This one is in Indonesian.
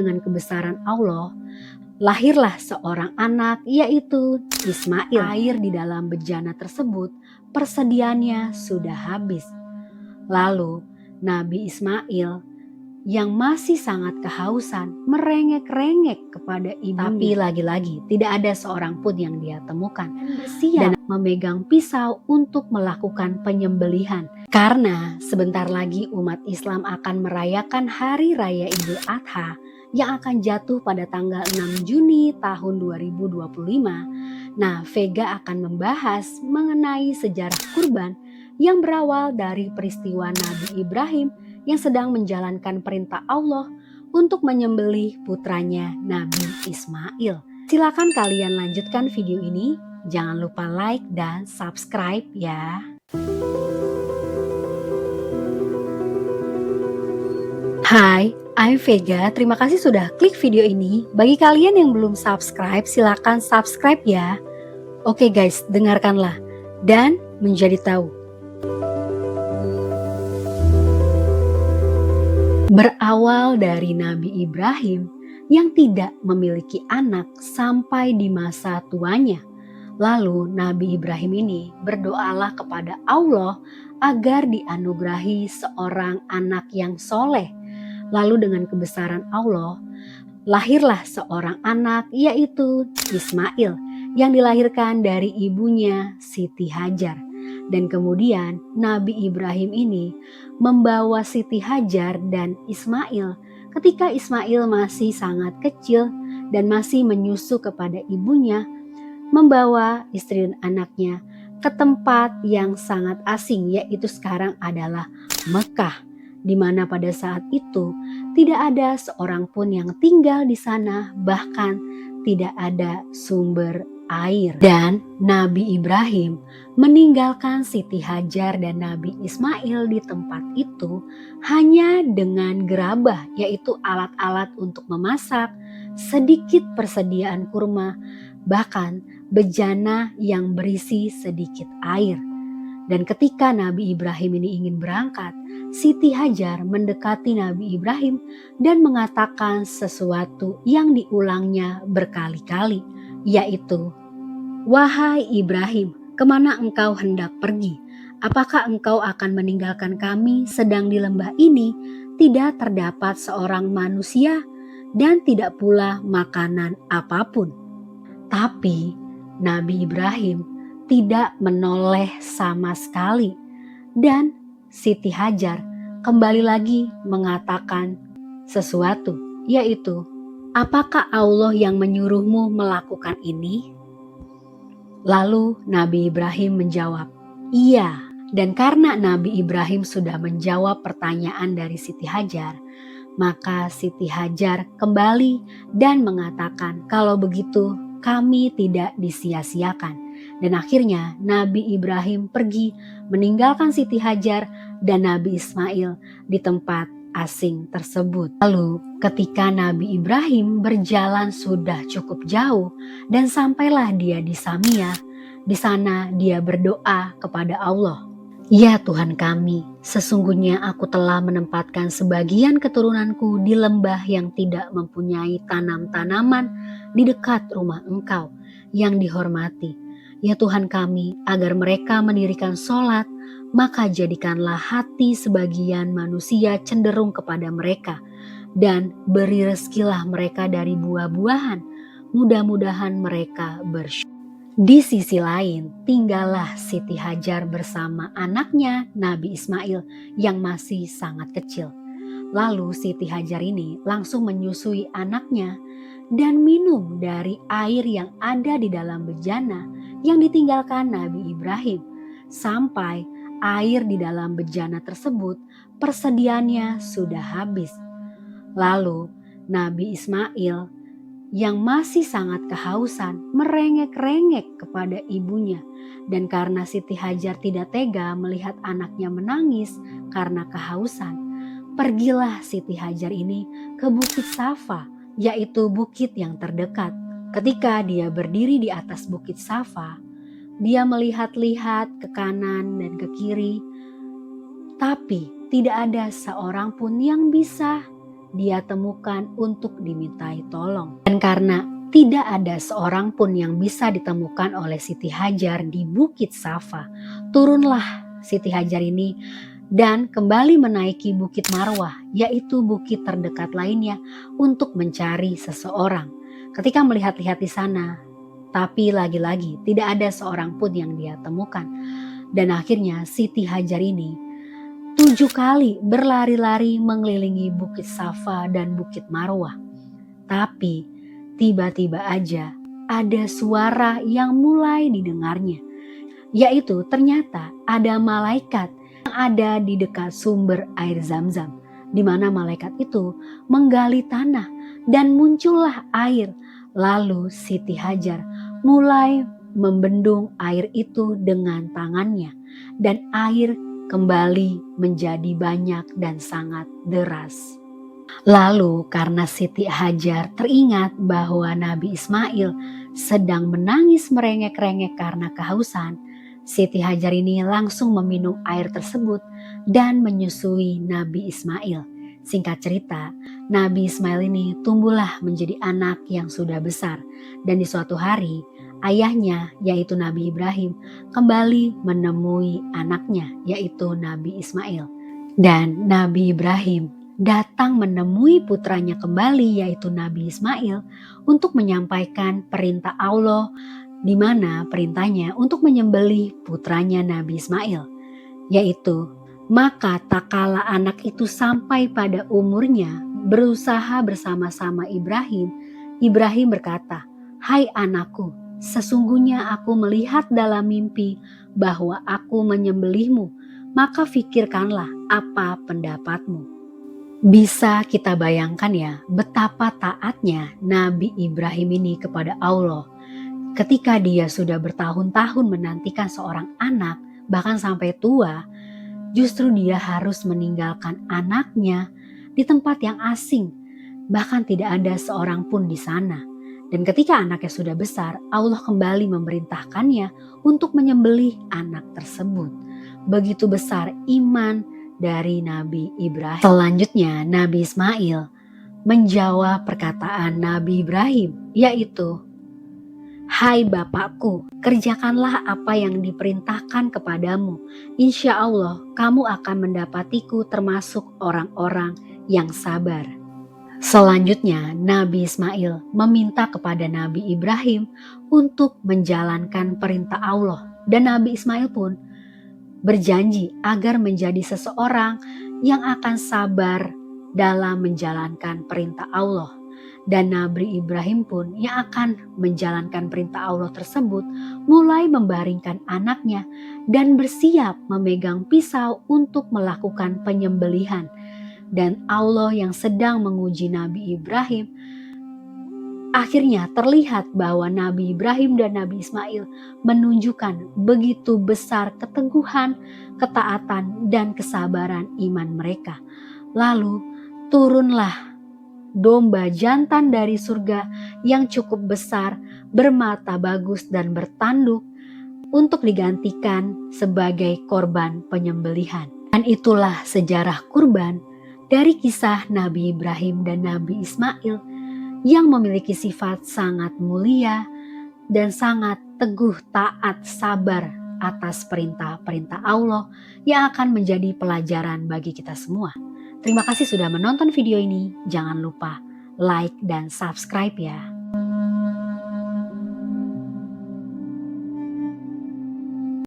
dengan kebesaran Allah, lahirlah seorang anak, yaitu Ismail. Air di dalam bejana tersebut persediaannya sudah habis. Lalu Nabi Ismail yang masih sangat kehausan merengek-rengek kepada ibunya. Tapi lagi-lagi tidak ada seorang pun yang dia temukan. Dan bersiap memegang pisau untuk melakukan penyembelihan. Karena sebentar lagi umat Islam akan merayakan Hari Raya Idul Adha yang akan jatuh pada tanggal 6 Juni tahun 2025. Nah, Vega akan membahas mengenai sejarah kurban yang berawal dari peristiwa Nabi Ibrahim yang sedang menjalankan perintah Allah untuk menyembelih putranya Nabi Ismail. Silakan kalian lanjutkan video ini. Jangan lupa like dan subscribe ya. Hai, I'm Vega. Terima kasih sudah klik video ini. Bagi kalian yang belum subscribe, silakan subscribe ya. Oke guys, dengarkanlah dan menjadi tahu. Berawal dari Nabi Ibrahim yang tidak memiliki anak sampai di masa tuanya. Lalu Nabi Ibrahim ini berdoalah kepada Allah agar dianugerahi seorang anak yang soleh. Lalu dengan kebesaran Allah, lahirlah seorang anak, yaitu Ismail, yang dilahirkan dari ibunya Siti Hajar. Dan kemudian Nabi Ibrahim ini membawa Siti Hajar dan Ismail ketika Ismail masih sangat kecil dan masih menyusu kepada ibunya, membawa istri dan anaknya ke tempat yang sangat asing, yaitu sekarang adalah Mekah, di mana pada saat itu tidak ada seorang pun yang tinggal di sana, bahkan tidak ada sumber air. Dan Nabi Ibrahim meninggalkan Siti Hajar dan Nabi Ismail di tempat itu hanya dengan gerabah, yaitu alat-alat untuk memasak, sedikit persediaan kurma, bahkan bejana yang berisi sedikit air. Dan ketika Nabi Ibrahim ini ingin berangkat, Siti Hajar mendekati Nabi Ibrahim dan mengatakan sesuatu yang diulangnya berkali-kali, yaitu, "Wahai Ibrahim, kemana engkau hendak pergi? Apakah engkau akan meninggalkan kami sedang di lembah ini tidak terdapat seorang manusia dan tidak pula makanan apapun?" Tapi Nabi Ibrahim tidak menoleh sama sekali, dan Siti Hajar kembali lagi mengatakan sesuatu, yaitu, "Apakah Allah yang menyuruhmu melakukan ini?" Lalu Nabi Ibrahim menjawab, "Iya." Dan karena Nabi Ibrahim sudah menjawab pertanyaan dari Siti Hajar, maka Siti Hajar kembali dan mengatakan, "Kalau begitu kami tidak disia-siakan." Dan akhirnya Nabi Ibrahim pergi meninggalkan Siti Hajar dan Nabi Ismail di tempat asing tersebut. Lalu ketika Nabi Ibrahim berjalan sudah cukup jauh dan sampailah dia di Samia, di sana dia berdoa kepada Allah, "Ya Tuhan kami, sesungguhnya aku telah menempatkan sebagian keturunanku di lembah yang tidak mempunyai tanam-tanaman di dekat rumah Engkau yang dihormati. Ya Tuhan kami, agar mereka mendirikan sholat, maka jadikanlah hati sebagian manusia cenderung kepada mereka, dan beri rezekilah mereka dari buah-buahan, mudah-mudahan mereka bersyukur." Di sisi lain, tinggallah Siti Hajar bersama anaknya Nabi Ismail yang masih sangat kecil. Lalu Siti Hajar ini langsung menyusui anaknya dan minum dari air yang ada di dalam bejana yang ditinggalkan Nabi Ibrahim, sampai air di dalam bejana tersebut persediaannya sudah habis. Lalu Nabi Ismail yang masih sangat kehausan merengek-rengek kepada ibunya, dan karena Siti Hajar tidak tega melihat anaknya menangis karena kehausan, pergilah Siti Hajar ini ke Bukit Safa, yaitu bukit yang terdekat. Ketika dia berdiri di atas Bukit Safa, dia melihat-lihat ke kanan dan ke kiri, tapi tidak ada seorang pun yang bisa dia temukan untuk dimintai tolong. Dan karena tidak ada seorang pun yang bisa ditemukan oleh Siti Hajar di Bukit Safa, turunlah Siti Hajar ini dan kembali menaiki Bukit Marwah, yaitu bukit terdekat lainnya, untuk mencari seseorang. Ketika melihat-lihat di sana, tapi lagi-lagi tidak ada seorang pun yang dia temukan. Dan akhirnya Siti Hajar ini 7 kali berlari-lari mengelilingi Bukit Safa dan Bukit Marwah. Tapi tiba-tiba aja ada suara yang mulai didengarnya, yaitu ternyata ada malaikat yang ada di dekat sumber air Zam-Zam, di mana malaikat itu menggali tanah dan muncullah air. Lalu Siti Hajar mulai membendung air itu dengan tangannya, dan air kembali menjadi banyak dan sangat deras. Lalu karena Siti Hajar teringat bahwa Nabi Ismail sedang menangis merengek-rengek karena kehausan, Siti Hajar ini langsung meminum air tersebut dan menyusui Nabi Ismail. Singkat cerita, Nabi Ismail ini tumbuhlah menjadi anak yang sudah besar, dan di suatu hari ayahnya yaitu Nabi Ibrahim kembali menemui anaknya yaitu Nabi Ismail. Dan Nabi Ibrahim datang menemui putranya kembali yaitu Nabi Ismail untuk menyampaikan perintah Allah, di mana perintahnya untuk menyembelih putranya Nabi Ismail, yaitu maka tak kala anak itu sampai pada umurnya berusaha bersama-sama Ibrahim, Ibrahim berkata, "Hai anakku, sesungguhnya aku melihat dalam mimpi bahwa aku menyembelihmu, maka fikirkanlah apa pendapatmu." Bisa kita bayangkan ya betapa taatnya Nabi Ibrahim ini kepada Allah. Ketika dia sudah bertahun-tahun menantikan seorang anak, bahkan sampai tua, justru dia harus meninggalkan anaknya di tempat yang asing. Bahkan tidak ada seorang pun di sana. Dan ketika anaknya sudah besar, Allah kembali memerintahkannya untuk menyembelih anak tersebut. Begitu besar iman dari Nabi Ibrahim. Selanjutnya Nabi Ismail menjawab perkataan Nabi Ibrahim, yaitu, "Hai Bapakku, kerjakanlah apa yang diperintahkan kepadamu. Insya Allah kamu akan mendapatiku termasuk orang-orang yang sabar." Selanjutnya Nabi Ismail meminta kepada Nabi Ibrahim untuk menjalankan perintah Allah. Dan Nabi Ismail pun berjanji agar menjadi seseorang yang akan sabar dalam menjalankan perintah Allah. Dan Nabi Ibrahim pun yang akan menjalankan perintah Allah tersebut mulai membaringkan anaknya dan bersiap memegang pisau untuk melakukan penyembelihan. Dan Allah yang sedang menguji Nabi Ibrahim, akhirnya terlihat bahwa Nabi Ibrahim dan Nabi Ismail menunjukkan begitu besar keteguhan, ketaatan, dan kesabaran iman mereka. Lalu turunlah domba jantan dari surga yang cukup besar, bermata bagus dan bertanduk untuk digantikan sebagai korban penyembelihan. Dan itulah sejarah kurban dari kisah Nabi Ibrahim dan Nabi Ismail yang memiliki sifat sangat mulia dan sangat teguh, taat, sabar atas perintah-perintah Allah yang akan menjadi pelajaran bagi kita semua. Terima kasih sudah menonton video ini. Jangan lupa like dan subscribe ya.